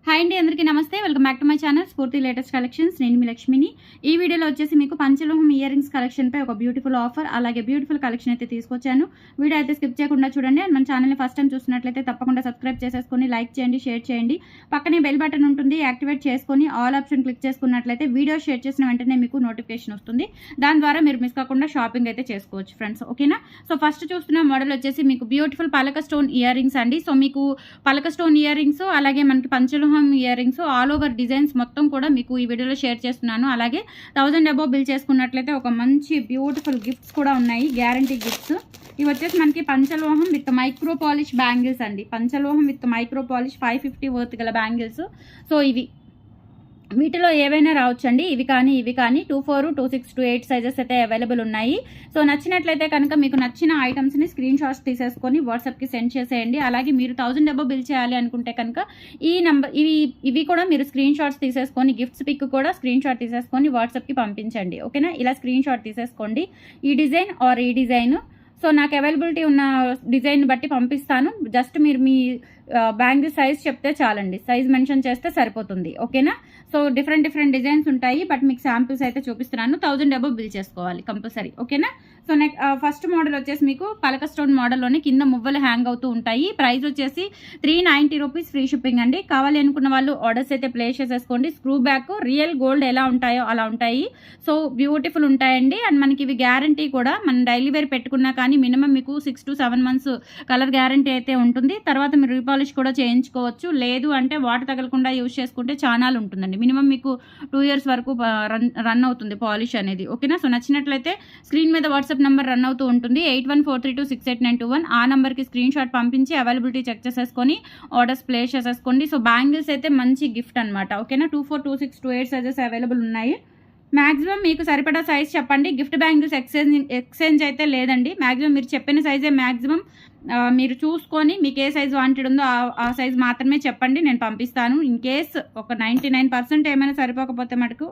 Hi అండి, అందరికీ నమస్తే. Welcome back to my channel స్ఫూర్తి లేటెస్ట్ కలెక్షన్స్. నేను మీ లక్ష్మిని. ఈ వీడియోలో వచ్చేసి మీకు పంచలోహం ఇయర్ రింగ్స్ కలెక్షన్పై ఒక బ్యూటిఫుల్ ఆఫర్, అలాగే బ్యూటిఫుల్ కలెక్షన్ అయితే తీసుకొచ్చాను. వీడియో అయితే స్కిప్ చేయకుండా చూడండి. అండ్ మన ఛానల్ని ఫస్ట్ టైం చూసినట్లయితే తప్పకుండా సబ్స్క్రైబ్ చేసేసుకొని లైక్ చేయండి, షేర్ చేయండి. పక్కనే బెల్ బటన్ ఉంటుంది, యాక్టివేట్ చేసుకొని ఆల్ ఆప్షన్ క్లిక్ చేసుకున్నట్లయితే వీడియో షేర్ చేసిన వెంటనే మీకు నోటిఫికేషన్ వస్తుంది. దాని ద్వారా మీరు మిస్ కాకుండా షాపింగ్ అయితే చేసుకోవచ్చు ఫ్రెండ్స్, ఓకేనా. సో ఫస్ట్ చూస్తున్న మోడల్ వచ్చేసి మీకు బ్యూటిఫుల్ పలక స్టోన్ ఇయర్ రింగ్స్ అండి. సో మీకు పలక స్టోన్ ఇయర్ రింగ్స్, అలాగే మనకి పంచలోహం earrings all over designs మొత్తం కూడా మీకు ఈ వీడియోలో షేర్ చేస్తున్నాను. అలాగే 1000 అబోవ్ బిల్ చేసుకున్నట్లయితే ఒక మంచి బ్యూటిఫుల్ గిఫ్ట్స్ కూడా ఉన్నాయి, గ్యారంటీ గిఫ్ట్స్. ఇవి వచ్చేసి మనకి పంచలోహం విత్ మైక్రో పాలిష్ బ్యాంగిల్స్ అండి. పంచలోహం విత్ మైక్రో పాలిష్ 550 వర్త్ గల బ్యాంగిల్స్. సో ఇవి వీటిలో ఏవైనా రావచ్చండి, ఇవి కానీ 24, 26, 28 సైజెస్ అయితే అవైలబుల్ ఉన్నాయి. సో నచ్చినట్లయితే కనుక మీకు నచ్చిన ఐటమ్స్ని స్క్రీన్ షాట్స్ తీసేసుకొని వాట్సాప్కి సెండ్ చేసేయండి. అలాగే మీరు 1000 అబోవ్ బిల్ చేయాలి అనుకుంటే కనుక ఈ నెంబర్ ఇవి కూడా మీరు స్క్రీన్ షాట్స్ తీసేసుకొని, గిఫ్ట్స్ పిక్ కూడా స్క్రీన్ షాట్ తీసేసుకొని వాట్సాప్కి పంపించండి, ఓకేనా. ఇలా స్క్రీన్ షాట్ తీసేసుకోండి, ఈ డిజైన్ ఆర్ ఈ డిజైన్. సో నాకు అవైలబిలిటీ ఉన్న డిజైన్ బట్టి పంపిస్తాను. జస్ట్ మీరు మీ బ్యాంగిల్ సైజ్ చెప్తే చాలండి, సైజ్ మెన్షన్ చేస్తే సరిపోతుంది, ఓకేనా. సో డిఫరెంట్ డిజైన్స్ ఉంటాయి, బట్ మీకు శాంపిల్స్ అయితే చూపిస్తున్నాను. 1000 అబోవ్ బిల్ చేసుకోవాలి కంపల్సరీ, ఓకేనా. సో ఫస్ట్ మోడల్ వచ్చేసి మీకు పలక స్టోన్ మోడల్లోనే కింద మువ్వలు హ్యాంగ్ అవుతూ ఉంటాయి. ప్రైస్ వచ్చేసి 390 రూపీస్, ఫ్రీ షిప్పింగ్ అండి. కావాలి అనుకున్న వాళ్ళు ఆర్డర్స్ అయితే ప్లేస్ చేసేసుకోండి. స్క్రూ బ్యాక్ రియల్ గోల్డ్ ఎలా ఉంటాయో అలా ఉంటాయి. సో బ్యూటిఫుల్ ఉంటాయండి. అండ్ మనకి ఇవి గ్యారంటీ కూడా, మనం డైలీ వేర్ పెట్టుకున్నా కానీ మినిమం మీకు 6 to 7 months కలర్ గ్యారంటీ అయితే ఉంటుంది. తర్వాత మీరు రీపాలిష్ కూడా చేయించుకోవచ్చు. లేదు అంటే వాటర్ తగలకుండా యూజ్ చేసుకుంటే చాలా ఉంటుందండి. మినిమం మీకు 2 years వరకు రన్ అవుతుంది పాలిష్ అనేది, ఓకేనా. సో నచ్చినట్లయితే స్క్రీన్ మీద వాట్సాప్ నెంబర్ రన్ అవుతూ ఉంటుంది, 8143268921. ఆ నెంబర్కి స్క్రీన్ షాట్ పంపించి అవైలబిలిటీ చెక్ చేసేసుకొని ఆర్డర్స్ ప్లేస్ చేసేసుకోండి. సో బ్యాంగిల్స్ అయితే మంచి గిఫ్ట్ అనమాట, ఓకేనా. 24, 26, 28 సైజెస్ అవైలబుల్ ఉన్నాయి. మ్యాక్సిమం మీకు సరిపడా సైజ్ చెప్పండి. గిఫ్ట్ బ్యాంగిల్స్ ఎక్స్చేంజ్ అయితే లేదండి. మ్యాక్సిమం మీరు చెప్పిన సైజే మ్యాక్సిమం మీరు చూసుకొని మీకు ఏ సైజ్ వాంటెడ్ ఉందో ఆ సైజ్ మాత్రమే చెప్పండి, నేను పంపిస్తాను. ఇన్ కేస్ ఒక 99% ఏమైనా సరిపోకపోతే మటుకు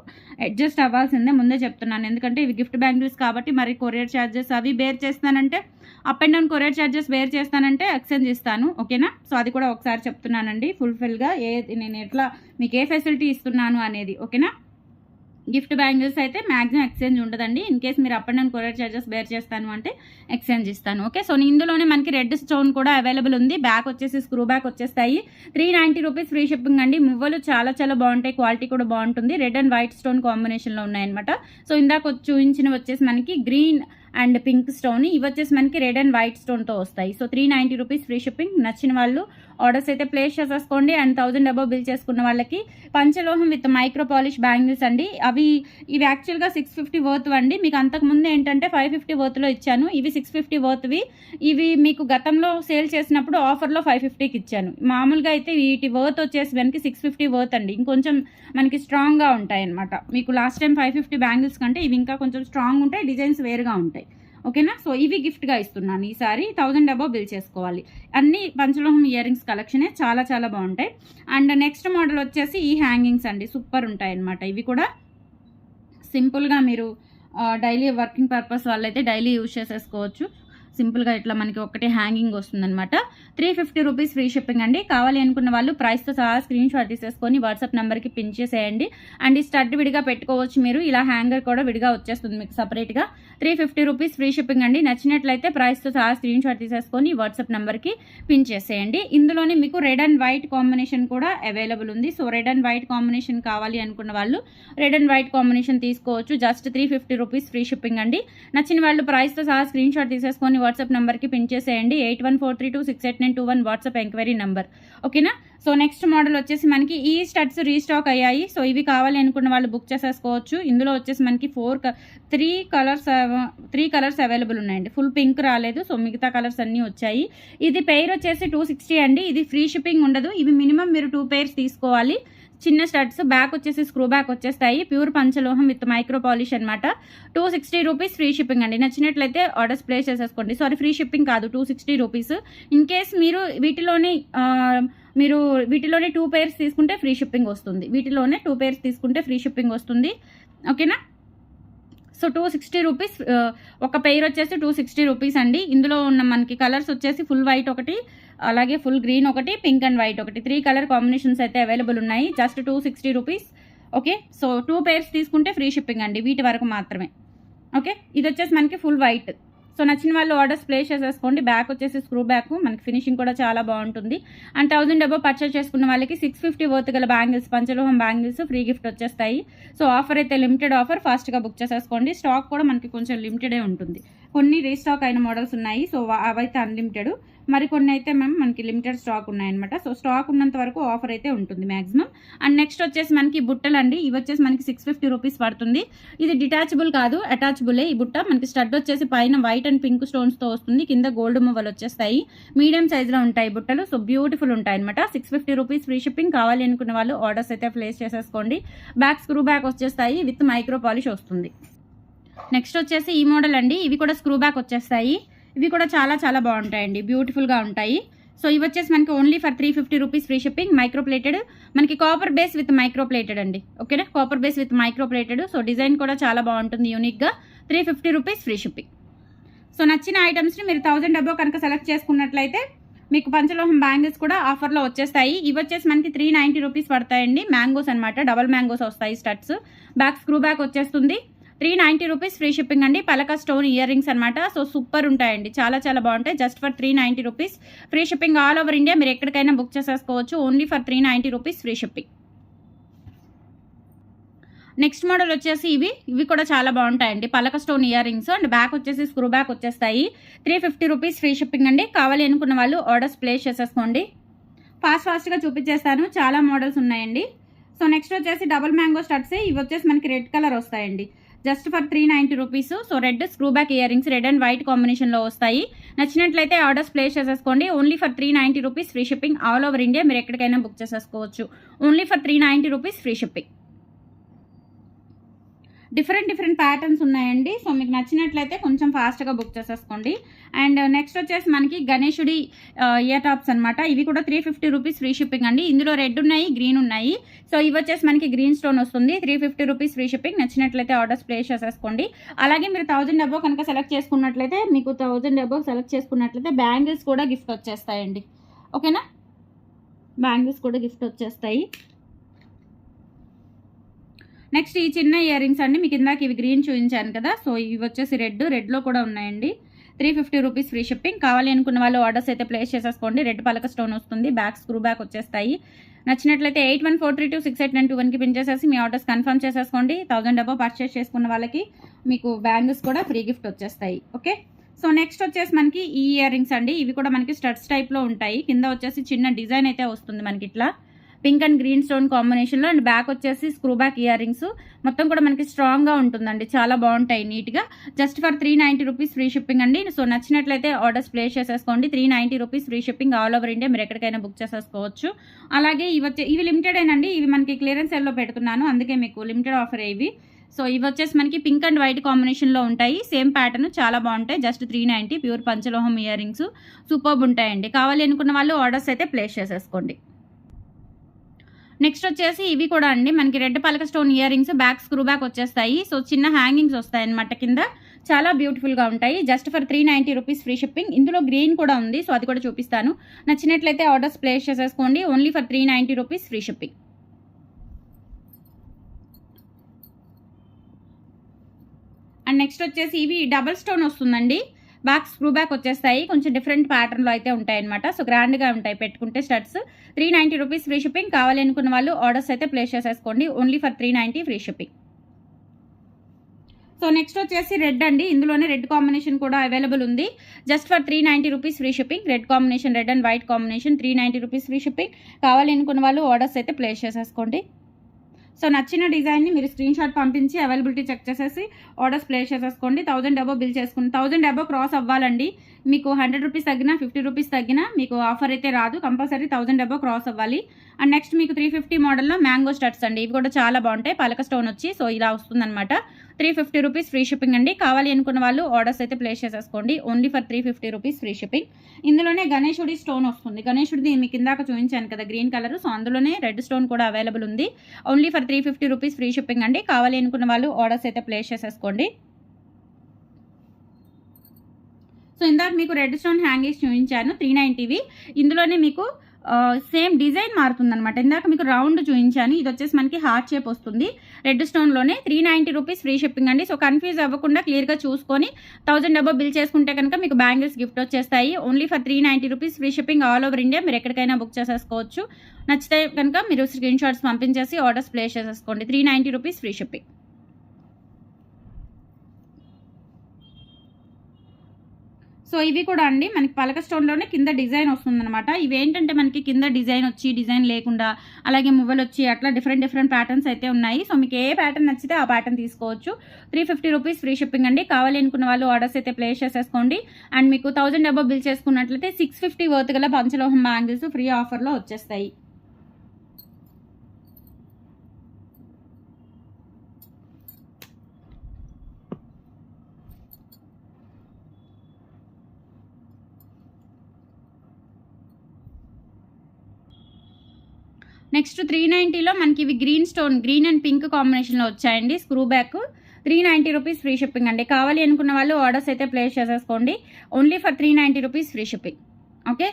అడ్జస్ట్ అవ్వాల్సిందే, ముందే చెప్తున్నాను. ఎందుకంటే ఇవి గిఫ్ట్ బ్యాంగిల్స్ కాబట్టి మరి కొరియర్ ఛార్జెస్ అవి బేర్ చేస్తానంటే, up and down courier charges bear చేస్తానంటే ఎక్స్చేంజ్ ఇస్తాను, ఓకేనా. సో అది కూడా ఒకసారి చెప్తున్నానండి ఫుల్ఫిల్గా, నేను ఎట్లా మీకు ఏ ఫెసిలిటీ ఇస్తున్నాను అనేది, ఓకేనా. గిఫ్ట్ బ్యాంగిల్స్ అయితే మ్యాక్సిమం ఎక్స్చేంజ్ ఉండదండి. ఇన్ కేస్ మీరు up and down courier charges bear చేస్తాను అంటే ఎక్స్చేంజ్ ఇస్తాను, ఓకే. సో ఇందులోనే మనకి రెడ్ స్టోన్ కూడా అవైలబుల్ ఉంది. బ్యాక్ వచ్చేసి స్క్రూ బ్యాక్ వచ్చేస్తాయి. 390 రూపీస్, ఫ్రీ షిప్పింగ్ అండి. మువ్వలు చాలా బాగుంటాయి, క్వాలిటీ కూడా బాగుంటుంది. రెడ్ అండ్ వైట్ స్టోన్ కాంబినేషన్లో ఉన్నాయన్నమాట. సో ఇందాక చూపించినవి వచ్చేసి మనకి గ్రీన్ అండ్ పింక్ స్టోన్, ఇవి వచ్చేసి మనకి రెడ్ అండ్ వైట్ స్టోన్తో వస్తాయి. So 390 rupees, free shipping. నచ్చిన వాళ్ళు ఆర్డర్స్ అయితే ప్లేస్ చేసేసుకోండి. అండ్ 1000 అబోవ్ బిల్ చేసుకున్న వాళ్ళకి పంచలోహం విత్ మైక్రో పాలిష్ బ్యాంగిల్స్ అండి. ఇవి యాక్చువల్గా 650 వర్త్ అండి. మీకు అంతకుముందు ఏంటంటే 550 వర్త్లో ఇచ్చాను. ఇవి 650 వర్త్వి. ఇవి మీకు గతంలో సేల్ చేసినప్పుడు ఆఫర్లో 550కి ఇచ్చాను. మామూలుగా అయితే వీటి వర్త్ వచ్చేసి మనకి 650 వర్త్ అండి. ఇంకొంచెం మనకి స్ట్రాంగ్గా ఉంటాయి అనమాట. మీకు లాస్ట్ టైం 550 బ్యాంగిల్స్ కంటే ఇవి ఇంకా కొంచెం స్ట్రాంగ్ ఉంటాయి, డిజైన్స్ వేరుగా ఉంటాయి, ఓకేనా. సో ఇవి గిఫ్ట్గా ఇస్తున్నాను. ఈసారి 1000 అబోవ్ బిల్ చేసుకోవాలి. అన్ని పంచలోహం ఇయర్ రింగ్స్ కలెక్షనే చాలా బాగుంటాయి. అండ్ నెక్స్ట్ మోడల్ వచ్చేసి ఈ హ్యాంగింగ్స్ అండి, సూపర్ ఉంటాయి అనమాట. ఇవి కూడా సింపుల్గా మీరు డైలీ వర్కింగ్ పర్పస్ వాళ్ళైతే డైలీ యూజ్ చేసేసుకోవచ్చు. సింపుల్గా ఇట్లా మనకి ఒకటే హ్యాంగింగ్ వస్తుందన్నమాట. 350 రూపీస్, ఫ్రీ షిప్పింగ్ అండి. కావాలి అనుకున్న వాళ్ళు ప్రైస్తో సహా స్క్రీన్ షాట్ తీసేసుకొని వాట్సాప్ నెంబర్కి పిన్ చేసేయండి. అండ్ ఈ స్టడ్ విడిగా పెట్టుకోవచ్చు మీరు, ఇలా హ్యాంగర్ కూడా విడిగా వచ్చేస్తుంది మీకు సపరేట్గా. 350 రూపీస్, ఫ్రీ షిప్పింగ్ అండి. నచ్చినట్లయితే ప్రైస్తో సహా స్క్రీన్ షాట్ తీసేసుకొని వాట్సాప్ నెంబర్కి పిన్ చేసేయండి. ఇందులోనే మీకు రెడ్ అండ్ వైట్ కాంబినేషన్ కూడా అవైలబుల్ ఉంది. So red and white combination కావాలి అనుకున్న వాళ్ళు రెడ్ అండ్ వైట్ కాంబినేషన్ తీసుకోవచ్చు. జస్ట్ 350 రూపీస్, ఫ్రీ షిప్పింగ్ అండి. నచ్చిన వాళ్ళు ప్రైస్తో సహా స్క్రీన్ షాట్ తీసేసుకొని వాట్సాప్ నెంబర్కి పిన్ చేసేయండి. 8143268921 వాట్సాప్ ఎంక్వైరీ నెంబర్, ఓకేనా. సో నెక్స్ట్ మోడల్ వచ్చేసి మనకి ఈ స్టడ్స్ రీస్టాక్ అయ్యాయి. సో ఇవి కావాలి అనుకున్న వాళ్ళు బుక్ చేసేసుకోవచ్చు. ఇందులో వచ్చేసి మనకి 3 కలర్స్ అవైలబుల్ ఉన్నాయండి. ఫుల్ పింక్ రాలేదు, సో మిగతా కలర్స్ అన్నీ వచ్చాయి. ఇది పెయిర్ వచ్చేసి 260 అండి. ఇది ఫ్రీ షిప్పింగ్ ఉండదు. ఇవి మినిమం మీరు 2 pairs తీసుకోవాలి. చిన్న స్టడ్స్, బ్యాక్ వచ్చేసి స్క్రూ బ్యాక్ వచ్చేస్తాయి. ప్యూర్ పంచలోహం విత్ మైక్రో పాలిష్ అనమాట. 260 రూపీస్, ఫ్రీ షిప్పింగ్ అండి. నచ్చినట్లయితే ఆర్డర్స్ ప్లేస్ చేసేసుకోండి. సారీ, ఫ్రీ షిప్పింగ్ కాదు, 260 రూపీస్. ఇన్ కేస్ మీరు వీటిలోనే 2 pairs తీసుకుంటే ఫ్రీ షిప్పింగ్ వస్తుంది. వీటిలోనే 2 pairs తీసుకుంటే ఫ్రీ షిప్పింగ్ వస్తుంది, ఓకేనా. సో 260 రూపీస్ ఒక పెయిర్ వచ్చేసి 260 రూపీస్ అండి. ఇందులో ఉన్న మనకి కలర్స్ వచ్చేసి ఫుల్ వైట్ ఒకటి, అలాగే ఫుల్ గ్రీన్ ఒకటి, పింక్ అండ్ వైట్ ఒకటి, 3 కలర్ కాంబినేషన్స్ అయితే అవైలబుల్ ఉన్నాయి. Just 260 rupees. Okay, so 2 pairs తీసుకుంటే ఫ్రీ షిప్పింగ్ అండి, వీటి వరకు మాత్రమే. ఓకే, ఇది వచ్చేసి మనకి ఫుల్ వైట్. సో నచ్చిన వాళ్ళు ఆర్డర్స్ ప్లేస్ చేసేసుకోండి. బ్యాక్ వచ్చేసి స్క్రూ బ్యాక్, మనకి ఫినిషింగ్ కూడా చాలా బాగుంటుంది. అండ్ 1000 అబోవ్ పర్చేస్ చేసుకున్న వాళ్ళకి 650 వర్త్ గల బ్యాంగిల్స్, పంచలోహం బ్యాంగిల్స్ ఫ్రీ గిఫ్ట్ వచ్చేస్తాయి. సో ఆఫర్ అయితే లిమిటెడ్ ఆఫర్, ఫాస్ట్గా బుక్ చేసేసుకోండి. స్టాక్ కూడా మనకి కొంచెం లిమిటెడే ఉంటుంది. కొన్ని రీస్టాక్ అయిన మోడల్స్ ఉన్నాయి, సో అవైతే అన్లిమిటెడ్. మరికొన్ని అయితే మనకి లిమిటెడ్ స్టాక్ ఉన్నాయన్నమాట. సో స్టాక్ ఉన్నంత వరకు ఆఫర్ అయితే ఉంటుంది మ్యాక్సిమం. అండ్ నెక్స్ట్ వచ్చేసి మనకి బుట్టలు అండి. ఇవి వచ్చేసి మనకి 650 రూపీస్ పడుతుంది. ఇది డిటాచబుల్ కాదు, అటాచబులే ఈ బుట్ట. మనకి స్టడ్ వచ్చేసి పైన వైట్ అండ్ పింక్ స్టోన్స్తో వస్తుంది, కింద గోల్డ్ మువ్వలు వచ్చేస్తాయి. మీడియం సైజులో ఉంటాయి బుట్టలు. సో బ్యూటిఫుల్ ఉంటాయి అనమాట. 650 రూపీస్ ఫ్రీ షిప్పింగ్. కావాలి అనుకున్న వాళ్ళు ఆర్డర్స్ అయితే ప్లేస్ చేసేసుకోండి. బ్యాక్ స్క్రూ బ్యాక్ వచ్చేస్తాయి, విత్ మైక్రో పాలిష్ వస్తుంది. నెక్స్ట్ వచ్చేసి ఈ మోడల్ అండి. ఇవి కూడా స్క్రూ బ్యాక్ వచ్చేస్తాయి. ఇవి కూడా చాలా చాలా బాగుంటాయండి, బ్యూటిఫుల్గా ఉంటాయి. సో ఇవి వచ్చేసి మనకి only for 350 rupees free shipping. Micro plated, మనకి copper base with micro plated అండి. ఓకేనా, copper base with micro plated. So design కూడా చాలా బాగుంటుంది యూనిక్గా. 350 రూపీస్ ఫ్రీ షిప్పింగ్. సో నచ్చిన ఐటమ్స్ని మీరు 1000 అబోవ్ కనుక సెలెక్ట్ చేసుకున్నట్లయితే మీకు పంచలోహం బ్యాంగిల్స్ కూడా ఆఫర్లో వచ్చేస్తాయి. ఇవి వచ్చేసి మనకి 390 రూపీస్ పడతాయండి. మ్యాంగోస్ అనమాట, డబల్ మ్యాంగోస్ వస్తాయి స్టడ్స్. బ్యాక్ స్క్రూ బ్యాక్ వచ్చేస్తుంది. 390 రూపీస్ ఫ్రీ షిప్పింగ్ అండి. పలక స్టోన్ ఇయర్ రింగ్స్ అనమాట. సో సూపర్ ఉంటాయండి, చాలా చాలా బాగుంటాయి. Just for 390 rupees free shipping. All over India మీరు ఎక్కడికైనా బుక్ చేసేసుకోవచ్చు. Only for 390 rupees free shipping. Next model వచ్చేసి ఇవి కూడా చాలా బాగుంటాయండి. పలక stone ear rings and back వచ్చేసి స్క్రూ బ్యాక్ వచ్చేస్తాయి. 350 రూపీస్ ఫ్రీ షిప్పింగ్ అండి. కావాలి అనుకున్న వాళ్ళు ఆర్డర్స్ ప్లేస్ చేసేసుకోండి. ఫాస్ట్గా చూపించేస్తాను, చాలా మోడల్స్ ఉన్నాయండి. సో నెక్స్ట్ వచ్చేసి డబుల్ మ్యాంగో స్టడ్స్. ఇవి వచ్చేసి మనకి రెడ్ కలర్ వస్తాయండి. Just for 390 rupees. So red screw back ear rings, red and white కాంబినేషన్లో వస్తాయి. నచ్చినట్లయితే ఆర్డర్స్ ప్లేస్ చేసేసుకోండి. Only for 390 rupees free shipping. All over India మీరు ఎక్కడికైనా బుక్ చేసేసుకోవచ్చు. Only for 390 rupees free shipping. Different patterns ఉన్నాయండి. So మీకు నచ్చినట్లయితే కొంచెం ఫాస్ట్గా బుక్ చేసేసుకోండి. అండ్ నెక్స్ట్ వచ్చేసి మనకి గణేశుడి ఇయర్ టాప్స్ అనమాట. ఇవి కూడా 350 రూపీస్ ఫ్రీ షిప్పింగ్ అండి. ఇందులో రెడ్ ఉన్నాయి, గ్రీన్ ఉన్నాయి. సో ఇవి వచ్చేసి మనకి గ్రీన్ స్టోన్ వస్తుంది. 350 రూపీస్ ఫ్రీ షిప్పింగ్. నచ్చినట్లయితే ఆర్డర్స్ ప్లేస్ చేసేసుకోండి. అలాగే మీరు 1000 అబోవ్ కనుక సెలెక్ట్ చేసుకున్నట్లయితే మీకు 1000 అబోవ్ సెలెక్ట్ చేసుకున్నట్లయితే బ్యాంగిల్స్ కూడా గిఫ్ట్ వచ్చేస్తాయండి. ఓకేనా, బ్యాంగిల్స్ కూడా గిఫ్ట్ వచ్చేస్తాయి. నెక్స్ట్ ఈ చిన్న ఇయర్ రింగ్స్ అండి. మీకు ఇందాక ఇవి గ్రీన్ చూపించాను కదా, సో ఇవి వచ్చేసి రెడ్లో కూడా ఉన్నాయండి. 350 రూపీస్ ఫ్రీ షిప్పింగ్. కావాలి అనుకున్న వాళ్ళు ఆర్డర్స్ అయితే ప్లేస్ చేసేసుకోండి. రెడ్ పలక స్టోన్ వస్తుంది, బ్యాక్ స్క్రూ బ్యాక్ వచ్చేస్తాయి. నచ్చినట్లయితే 8143268921కి పిన్ చేసేసి మీ ఆర్డర్స్ కన్ఫర్మ్ చేసేసుకోండి. 1000 అబోవ్ పర్చేస్ చేసుకున్న వాళ్ళకి మీకు బ్యాంగిల్స్ కూడా ఫ్రీ గిఫ్ట్ వచ్చేస్తాయి. ఓకే, సో నెక్స్ట్ వచ్చేసి మనకి ఈ ఇయర్ రింగ్స్ అండి. ఇవి కూడా మనకి స్టడ్స్ టైప్లో ఉంటాయి. కింద వచ్చేసి చిన్న డిజైన్ అయితే వస్తుంది మనకి ఇట్లా పింక్ అండ్ గ్రీన్ స్టోన్ కాంబినేషన్లో. అండ్ బ్యాక్ వచ్చేసి స్క్రూ బ్యాక్ ఇయర్ రింగ్స్. మొత్తం కూడా మనకి స్ట్రాంగ్గా ఉంటుందండి, చాలా బాగుంటాయి నీట్గా. Just for 390 rupees free shipping అండి. సో నచ్చినట్లయితే ఆర్డర్స్ ప్లేస్ చేసేసుకోండి. 390 rupees free shipping. All over India మీరు ఎక్కడికైనా బుక్ చేసేసుకోవచ్చు. అలాగే ఇవి లిమిటెడ్ ఏనండి. ఇవి మనకి క్లియరెన్స్ సెల్లో పెడుతున్నాను, అందుకే మీకు లిమిటెడ్ ఆఫర్ ఇవి. సో ఇవి వచ్చేసి మనకి పింక్ అండ్ వైట్ కాంబినేషన్లో ఉంటాయి. సేమ్ ప్యాటర్న్, చాలా బాగుంటాయి. జస్ట్ 390. ప్యూర్ పంచలోహం ఇయర్ రింగ్స్ సూపర్బ్ ఉంటాయండి. కావాలి అనుకున్న వాళ్ళు ఆర్డర్స్ అయితే ప్లేస్ చేసేసుకోండి. నెక్స్ట్ వచ్చేసి ఇవి కూడా అండి మనకి రెడ్ పలక stone ear rings, back screw back వచ్చేస్తాయి. సో చిన్న హ్యాంగింగ్స్ వస్తాయి అన్నమాట కింద. చాలా బ్యూటిఫుల్గా ఉంటాయి. Just for 390 rupees free shipping. ఇందులో గ్రీన్ కూడా ఉంది, సో అది కూడా చూపిస్తాను. నచ్చినట్లయితే ఆర్డర్స్ ప్లేస్ చేసేసుకోండి. Only for 390 rupees free shipping. And next వచ్చేసి ఇవి డబల్ స్టోన్ వస్తుందండి. బ్యాక్ స్క్రూ బ్యాక్ వచ్చేస్తాయి. కొంచెం డిఫరెంట్ ప్యాటర్న్లో అయితే ఉంటాయి అనమాట. సో గ్రాండ్గా ఉంటాయి పెట్టుకుంటే స్టడ్స్. 390 rupees free shipping. కావాలి అనుకున్న వాళ్ళు ఆర్డర్స్ అయితే ప్లేస్ చేసేసుకోండి. Only for 390 free shipping. So next వచ్చేసి రెడ్ అండి. ఇందులోనే రెడ్ కాంబినేషన్ కూడా అవైలబుల్ ఉంది. Just for 390 rupees free shipping. Red combination, red and white combination, 390 rupees free shipping. కావాలి అనుకున్న వాళ్ళు ఆర్డర్స్ అయితే ప్లేస్ చేసేసుకోండి. సో నచ్చిన డిజైన్ని మీరు స్క్రీన్ షాట్ పంపించి అవైలబిలిటీ చెక్ చేసేసి ఆర్డర్స్ ప్లేస్ చేసేసుకోండి. 1000 అబోవ్ బిల్ చేసుకుని 1000 అబోవ్ క్రాస్ అవ్వాలండి. మీకు 100 రూపీస్ తగ్గినా 50 రూపీస్ తగ్గినా మీకు ఆఫర్ అయితే రాదు. కంపల్సరీ 1000 అబోవ్ క్రాస్ అవ్వాలి. అండ్ నెక్స్ట్ మీకు 350 మోడల్లో మ్యాంగో స్టడ్స్ అండి. ఇవి కూడా చాలా బాగుంటాయి. పలక స్టోన్ వచ్చి సో ఇలా వస్తుందన్నమాట. 350 రూపీస్ ఫ్రీ షిప్పింగ్ అండి. కావాలి అనుకున్న వాళ్ళు ఆర్డర్స్ అయితే ప్లేస్ చేసేసుకోండి. Only for 350 rupees free shipping. ఇందులోనే గణేశుడి స్టోన్ వస్తుంది. గణేశుడిది మీకు ఇందాక చూపించాను కదా గ్రీన్ కలర్, సో అందులోనే రెడ్ స్టోన్ కూడా అవైలబుల్ ఉంది. Only for 350 rupees free shipping అండి. కావాలి అనుకున్న వాళ్ళు ఆర్డర్స్ అయితే ప్లేస్ చేసేసుకోండి. సో ఇందాక మీకు రెడ్ స్టోన్ హ్యాంగింగ్స్ చూపించాను 390వి. ఇందులోనే మీకు సేమ్ డిజైన్ మారుతుందనమాట. ఇందాక మీకు రౌండ్ చూపించాను, ఇది వచ్చేసి మనకి హార్ట్ షేప్ వస్తుంది రెడ్ స్టోన్లోనే. 390 రూపీస్ ఫ్రీ షిప్పింగ్ అండి. సో కన్ఫ్యూజ్ అవ్వకుండా క్లియర్గా చూసుకొని 1000 అబౌవ్ బిల్ చేసుకుంటే కనుక మీకు బ్యాంగిల్స్ గిఫ్ట్ వచ్చేస్తాయి. Only for 390 rupees free shipping all over India. మీరు ఎక్కడికైనా బుక్ చేసేసుకోవచ్చు. నచ్చితే కనుక మీరు స్క్రీన్ షాట్స్ పంపించేసి ఆర్డర్స్ ప్లేస్ చేసేసుకోండి. 390 రూపీస్ ఫ్రీ షిప్పింగ్. సో ఇవి కూడా అండి మనకి పలక స్టోన్లోనే కింద డిజైన్ వస్తుందన్నమాట. ఇవి ఏంటంటే మనకి కింద డిజైన్ వచ్చి డిజైన్ లేకుండా అలాగే మువ్వలు వచ్చి అట్లా డిఫరెంట్ ప్యాటర్న్స్ అయితే ఉన్నాయి. సో మీకు ఏ ప్యాటర్న్ నచ్చితే ఆ ప్యాటర్న్ తీసుకోవచ్చు. 350 రూపీస్ ఫ్రీ షిప్పింగ్ అండి. కావాలి అనుకున్న వాళ్ళు ఆర్డర్స్ అయితే ప్లేస్ చేసేసుకోండి. అండ్ మీకు 1000 అబౌవ్ బిల్ చేసుకున్నట్లయితే 650 వర్త్ గల పంచలోహం బ్యాంగిల్స్ ఫ్రీ ఆఫర్లో వచ్చేస్తాయి. నెక్స్ట్ 390లో మనకి ఇవి గ్రీన్ అండ్ పింక్ కాంబినేషన్లో వచ్చాయండి. Screw back 390 rupees free shipping అండి. కావాలి అనుకున్న వాళ్ళు ఆర్డర్స్ అయితే ప్లేస్ చేసేసుకోండి. Only for 390 rupees free shipping. Okay,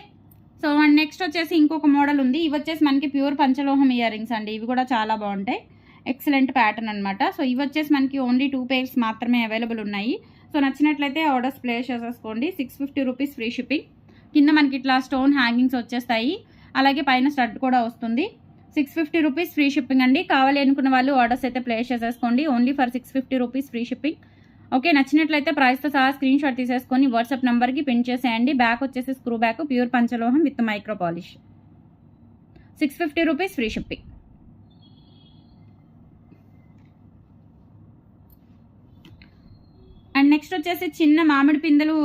so and next వచ్చేసి ఇంకొక మోడల్ ఉంది. ఇవి వచ్చేసి మనకి ప్యూర్ పంచలోహం ఇయర్ రింగ్స్ అండి. ఇవి కూడా చాలా బాగుంటాయి, ఎక్సలెంట్ ప్యాటర్న్ అనమాట. సో ఇవి వచ్చేసి మనకి ఓన్లీ 2 pairs మాత్రమే అవైలబుల్ ఉన్నాయి. సో నచ్చినట్లయితే ఆర్డర్స్ ప్లేస్ చేసేసుకోండి. 650 రూపీస్ ఫ్రీ షిప్పింగ్. కింద మనకి ఇట్లా స్టోన్ హ్యాంగింగ్స్ వచ్చేస్తాయి, అలాగే పైన స్టడ్ కూడా వస్తుంది. 650 రూపీస్ ఫ్రీ షిప్పింగ్ అండి. కావాలి అనుకున్న వాళ్ళు ఆర్డర్స్ అయితే ప్లేస్ చేసేసుకోండి. Only for 650 rupees free shipping. Okay, నచ్చినట్లయితే ప్రైస్తో సహా స్క్రీన్ షాట్ తీసేసుకొని వాట్సాప్ నెంబర్కి పిన్ చేసేయండి. బ్యాక్ వచ్చేసి స్క్రూ బ్యాక్ ప్యూర్ పంచలోహం with micro polish. 650 rupees free shipping. And next వచ్చేసి చిన్న మామిడి పిందెలు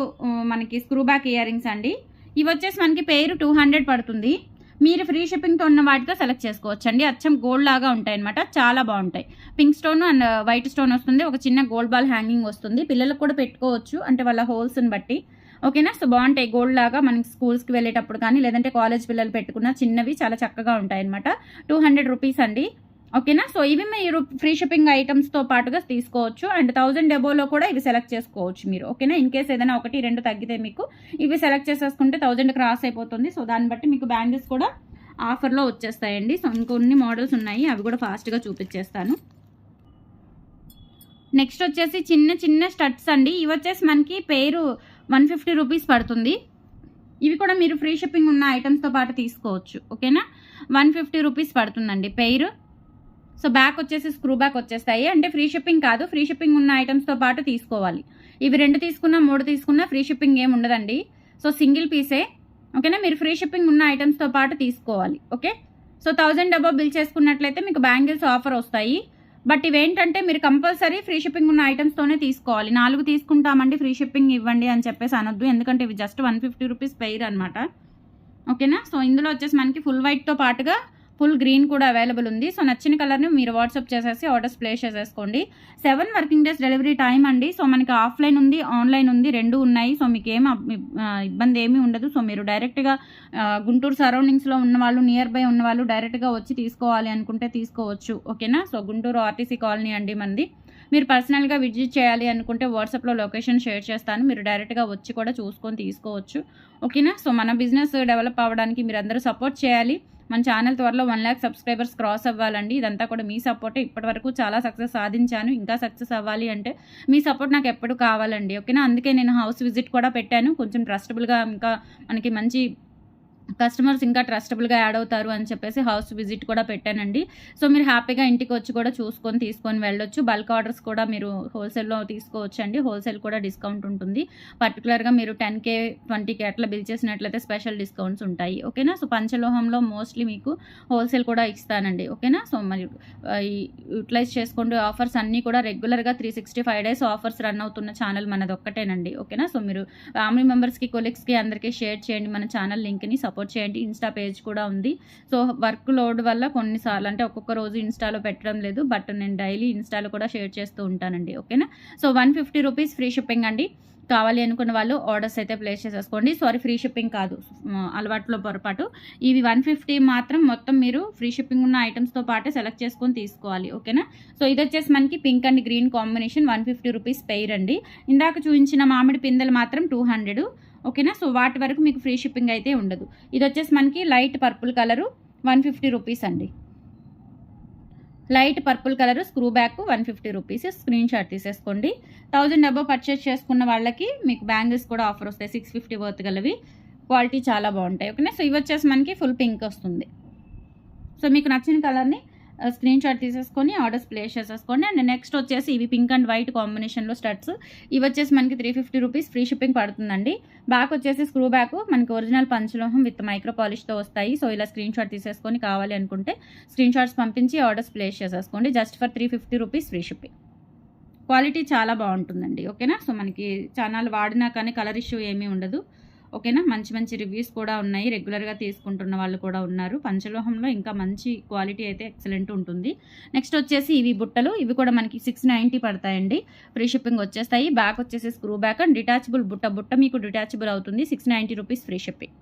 మనకి స్క్రూ బ్యాక్ ఇయర్ రింగ్స్ అండి. ఇవి వచ్చేసి మనకి పేరు 200 పడుతుంది. మీరు ఫ్రీ షిప్పింగ్తో ఉన్న వాటితో సెలెక్ట్ చేసుకోవచ్చు అండి. అచ్చం గోల్డ్ లాగా ఉంటాయి అనమాట, చాలా బాగుంటాయి. Pink stone and white stone వస్తుంది, ఒక చిన్న గోల్డ్ బాల్ హ్యాంగింగ్ వస్తుంది. పిల్లలకు కూడా పెట్టుకోవచ్చు అంటే వాళ్ళ హోల్స్ని బట్టి. ఓకేనా, సో బాగుంటాయి గోల్డ్ లాగా. మనకి స్కూల్స్కి వెళ్ళేటప్పుడు కానీ లేదంటే కాలేజ్ పిల్లలు పెట్టుకున్న చిన్నవి చాలా చక్కగా ఉంటాయి అనమాట. 200 రూపీస్ అండి. ఓకేనా, సో ఇవి మీరు ఫ్రీ షిప్పింగ్ ఐటమ్స్తో పాటుగా తీసుకోవచ్చు. అండ్ 1000 అబోవ్లో కూడా ఇవి సెలెక్ట్ చేసుకోవచ్చు మీరు. ఓకేనా, ఇన్ కేస్ ఏదైనా 1-2 తగ్గితే మీకు ఇవి సెలెక్ట్ చేసేసుకుంటే 1000 క్రాస్ అయిపోతుంది. సో దాన్ని బట్టి మీకు బ్యాంగిల్స్ కూడా ఆఫర్లో వచ్చేస్తాయండి. సో ఇంకొన్ని మోడల్స్ ఉన్నాయి, అవి కూడా ఫాస్ట్గా చూపించేస్తాను. నెక్స్ట్ వచ్చేసి చిన్న స్టడ్స్ అండి. ఇవి వచ్చేసి మనకి పేరు 150 రూపీస్ పడుతుంది. ఇవి కూడా మీరు ఫ్రీ షిప్పింగ్ ఉన్న ఐటమ్స్తో పాటు తీసుకోవచ్చు. ఓకేనా, 150 రూపీస్ పడుతుందండి పేరు. సో బ్యాక్ వచ్చేసి స్క్రూ బ్యాక్ వచ్చేస్తాయి. అంటే ఫ్రీ షిప్పింగ్ కాదు, ఫ్రీ షిప్పింగ్ ఉన్న ఐటమ్స్తో పాటు తీసుకోవాలి. ఇవి 2 తీసుకున్నా 3 తీసుకున్నా ఫ్రీ షిప్పింగ్ ఏమి ఉండదండి. సో సింగిల్ పీసే. ఓకేనా, మీరు ఫ్రీ షిప్పింగ్ ఉన్న ఐటమ్స్తో పాటు తీసుకోవాలి. ఓకే, సో 1000 అబౌవ్ బిల్ చేసుకున్నట్లయితే మీకు బ్యాంగిల్స్ ఆఫర్ వస్తాయి. బట్ ఇవేంటంటే మీరు కంపల్సరీ ఫ్రీ షిప్పింగ్ ఉన్న ఐటమ్స్తోనే తీసుకోవాలి. 4 తీసుకుంటామండి ఫ్రీ షిప్పింగ్ ఇవ్వండి అని చెప్పేసి అనొద్దు, ఎందుకంటే ఇవి జస్ట్ 150 రూపీస్ పెయిర్ అనమాట. ఓకేనా, సో ఇందులో వచ్చేసి మనకి ఫుల్ వైట్తో పాటుగా ఫుల్ గ్రీన్ కూడా అవైలబుల్ ఉంది. సో నచ్చిన కలర్ని మీరు వాట్సాప్ చేసేసి ఆర్డర్స్ ప్లేస్ చేసేసుకోండి. 7 వర్కింగ్ డేస్ డెలివరీ టైం అండి. సో మనకి ఆఫ్లైన్ ఉంది, ఆన్లైన్ ఉంది, 2 ఉన్నాయి. సో మీకు ఇబ్బంది ఏమీ ఉండదు. సో మీరు డైరెక్ట్గా గుంటూరు సరౌండింగ్స్లో ఉన్నవాళ్ళు, నియర్ బై ఉన్నవాళ్ళు డైరెక్ట్గా వచ్చి తీసుకోవాలి అనుకుంటే తీసుకోవచ్చు. ఓకేనా, సో గుంటూరు ఆర్టీసీ కాలనీ అండి మంది. మీరు పర్సనల్గా విజిట్ చేయాలి అనుకుంటే వాట్సాప్లో లొకేషన్ షేర్ చేస్తాను, మీరు డైరెక్ట్గా వచ్చి కూడా చూసుకొని తీసుకోవచ్చు. ఓకేనా, సో మన బిజినెస్ డెవలప్ అవ్వడానికి మీరు అందరూ సపోర్ట్ చేయాలి. మన ఛానల్ త్వరలో 1 lakh సబ్స్క్రైబర్స్ క్రాస్ అవ్వాలండి. ఇదంతా కూడా మీ సపోర్టే. ఇప్పటివరకు చాలా సక్సెస్ సాధించాను, ఇంకా సక్సెస్ అవ్వాలి అంటే మీ సపోర్ట్ నాకు ఎప్పుడు కావాలండి. ఓకేనా, అందుకే నేను హౌస్ విజిట్ కూడా పెట్టాను. కొంచెం ట్రస్టబుల్గా, ఇంకా మనకి మంచి కస్టమర్స్ ఇంకా ట్రస్టబుల్గా యాడ్ అవుతారు అని చెప్పేసి హౌస్ విజిట్ కూడా పెట్టానండి. సో మీరు హ్యాపీగా ఇంటికి వచ్చి కూడా చూసుకొని తీసుకొని వెళ్ళొచ్చు. బల్క్ ఆర్డర్స్ కూడా మీరు హోల్సేల్లో తీసుకోవచ్చు అండి. హోల్సేల్ కూడా డిస్కౌంట్ ఉంటుంది. పర్టికులర్గా మీరు 10K 20K అట్లా బిల్ చేసినట్లయితే స్పెషల్ డిస్కౌంట్స్ ఉంటాయి. ఓకేనా, సో పంచలోహంలో మోస్ట్లీ మీకు హోల్సేల్ కూడా ఇస్తానండి. ఓకేనా, సో మరి యూటిలైజ్ చేసుకోండి. ఆఫర్స్ అన్నీ కూడా రెగ్యులర్గా 365 days ఆఫర్స్ రన్ అవుతున్న ఛానల్ మనది ఒక్కటేనండి. ఓకేనా, సో మీరు ఫ్యామిలీ మెంబర్స్కి, కొలీగ్స్కి అందరికీ షేర్ చేయండి. మన ఛానల్ లింక్ని సపోర్ట్ చేయండి. ఇన్స్టా పేజ్ కూడా ఉంది. సో వర్క్ లోడ్ వల్ల కొన్నిసార్లు అంటే ఒక్కొక్క రోజు ఇన్స్టాలో పెట్టడం లేదు, బట్ నేను డైలీ ఇన్స్టాలో కూడా షేర్ చేస్తూ ఉంటానండి. ఓకేనా, సో 150 రూపీస్ ఫ్రీ షిప్పింగ్ అండి. కావాలి అనుకున్న వాళ్ళు ఆర్డర్స్ అయితే ప్లేస్ చేసేసుకోండి. సారీ, ఫ్రీ షిప్పింగ్ కాదు, అలవాట్లో పొరపాటు. ఇవి 150 మాత్రం మొత్తం మీరు ఫ్రీ షిప్పింగ్ ఉన్న ఐటమ్స్తో పాటే సెలెక్ట్ చేసుకొని తీసుకోవాలి. ఓకేనా. సో ఇది వచ్చేసి మనకి pink and green combination 150 rupees pair అండి. ఇందాక చూపించిన మామిడి పిందెలు మాత్రం 200. ఓకేనా. సో వాటి వరకు మీకు ఫ్రీ షిప్పింగ్ అయితే ఉండదు. ఇది వచ్చేసి మనకి లైట్ పర్పుల్ కలరు 150 రూపీస్ అండి. Light purple colour screw back 150 rupees. Screen shot తీసేసుకోండి. 1000 అబోవ్ పర్చేస్ చేసుకున్న వాళ్ళకి మీకు బ్యాంగిల్స్ కూడా ఆఫర్ వస్తాయి, 650 వర్త్ గలవి. క్వాలిటీ చాలా బాగుంటాయి. ఓకేనా. సో ఇవి వచ్చేసి మనకి ఫుల్ పింక్ వస్తుంది. సో మీకు నచ్చిన కలర్ని స్క్రీన్ షాట్ తీసేసుకొని ఆర్డర్స్ ప్లేస్ చేసేసుకోండి. అండ్ నెక్స్ట్ వచ్చేసి ఇవి పింక్ అండ్ వైట్ కాంబినేషన్లో స్టడ్స్. ఇవి వచ్చేసి మనకి 350 రూపీస్ ఫ్రీ షిప్పింగ్ పడుతుందండి. బ్యాక్ వచ్చేసి స్క్రూ బ్యాక్ మనకి ఒరిజినల్ పంచలోహం విత్ మైక్రో పాలిష్తో వస్తాయి. సో ఇలా స్క్రీన్ షాట్ తీసేసుకొని కావాలి అనుకుంటే స్క్రీన్ షాట్స్ పంపించి ఆర్డర్స్ ప్లేస్ చేసేసుకోండి. Just for 350 rupees free shipping. Quality చాలా బాగుంటుందండి. ఓకేనా. సో మనకి ఛానల్ వాడినా కానీ కలర్ ఇష్యూ ఏమీ ఉండదు. ఓకేనా. మంచి మంచి రివ్యూస్ కూడా ఉన్నాయి, రెగ్యులర్గా తీసుకుంటున్న వాళ్ళు కూడా ఉన్నారు. పంచలోహంలో ఇంకా మంచి క్వాలిటీ అయితే ఎక్సలెంట్ ఉంటుంది. నెక్స్ట్ వచ్చేసి ఇవి బుట్టలు. ఇవి కూడా మనకి 690 పడతాయండి. ఫ్రీ షిప్పింగ్ వచ్చేస్తాయి. బ్యాక్ వచ్చేసి స్క్రూ బ్యాక్ అండ్ డిటాచబుల్ బుట్ట మీకు డిటాచబుల్ అవుతుంది. 690 rupees free shipping.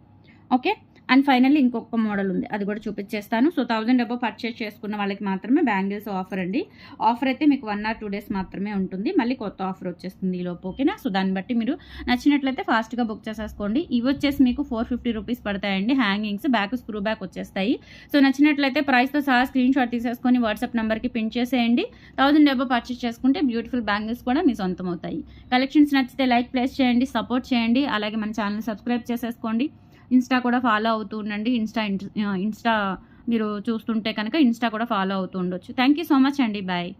Okay. And finally ఇంకొక మోడల్ ఉంది, అది కూడా చూపించేస్తాను. సో 1000 అబోవ్ పర్చేస్ చేసుకున్న వాళ్ళకి మాత్రమే బ్యాంగిల్స్ ఆఫర్ అండి. ఆఫర్ అయితే మీకు 1 or 2 days మాత్రమే ఉంటుంది. మళ్ళీ కొత్త ఆఫర్ వచ్చేస్తుంది ఈలోపు. ఓకేనా. సో దాన్ని బట్టి మీరు నచ్చినట్లయితే ఫాస్ట్గా బుక్ చేసేసుకోండి. ఇవి వచ్చేసి మీకు 450 రూపీస్ పడతాయండి. హ్యాంగింగ్స్ బ్యాక్ స్క్రూ బ్యాక్ వచ్చేస్తాయి. సో నచ్చినట్లయితే ప్రైస్తో సహా స్క్రీన్ షాట్ తీసేసుకొని వాట్సాప్ నెంబర్కి పిన్ చేసేయండి. 1000 అబోవ్ పర్చేస్ చేసుకుంటే బ్యూటిఫుల్ బ్యాంగిల్స్ కూడా మీ సొంతం అవుతాయి. కలెక్షన్స్ నచ్చితే లైక్ ప్లేస్ చేయండి, సపోర్ట్ చేయండి. అలాగే మన ఛానల్ సబ్స్క్రైబ్ చేసేసుకోండి. ఇన్స్టా కూడా ఫాలో అవుతూ ఉండండి. ఇన్స్టా మీరు చూస్తుంటే కనుక ఇన్స్టా కూడా ఫాలో అవుతూ ఉండొచ్చు. థ్యాంక్ యూ సో మచ్ అండి. బాయ్.